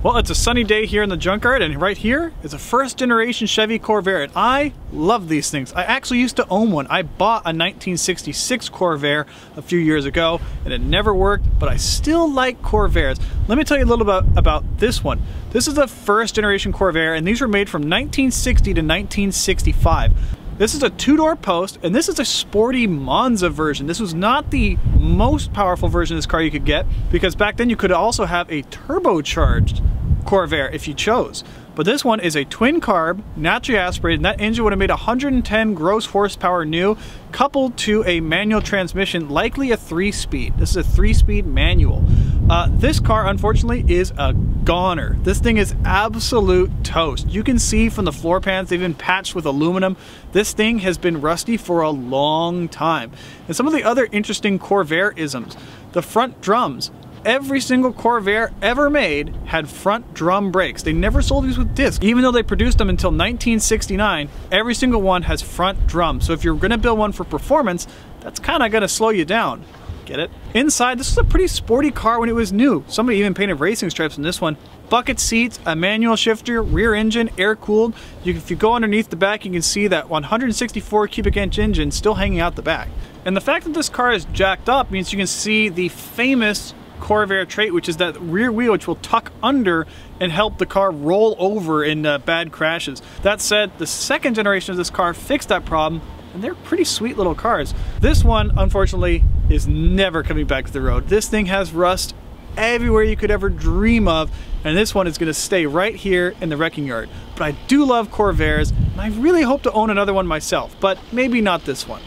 Well, it's a sunny day here in the Junkyard, and right here is a first generation Chevy Corvair, and I love these things. I actually used to own one. I bought a 1966 Corvair a few years ago, and it never worked, but I still like Corvairs. Let me tell you a little bit about this one. This is a first generation Corvair, and these were made from 1960 to 1965. This is a two-door post, and this is a sporty Monza version. This was not the most powerful version of this car you could get, because back then you could also have a turbocharged Corvair if you chose. But this one is a twin carb, naturally aspirated, and that engine would have made 110 gross horsepower new, coupled to a manual transmission, likely a 3-speed. This is a 3-speed manual. This car, unfortunately, is a goner. This thing is absolute toast. You can see from the floor pans, they've been patched with aluminum. This thing has been rusty for a long time. And some of the other interesting Corvair-isms, the front drums. Every single Corvair ever made had front drum brakes. They never sold these with discs. Even though they produced them until 1969, every single one has front drums. So if you're gonna build one for performance, that's kinda gonna slow you down. Get it? Inside, this was a pretty sporty car when it was new. Somebody even painted racing stripes in this one. Bucket seats, a manual shifter, rear engine, air-cooled. If you go underneath the back, you can see that 164 cubic inch engine still hanging out the back. And the fact that this car is jacked up means you can see the famous Corvair trait, which is that rear wheel which will tuck under and help the car roll over in bad crashes. That said, the second generation of this car fixed that problem, and they're pretty sweet little cars. This one, unfortunately, is never coming back to the road. This thing has rust everywhere you could ever dream of, and this one is going to stay right here in the wrecking yard. But I do love Corvairs, and I really hope to own another one myself, but maybe not this one.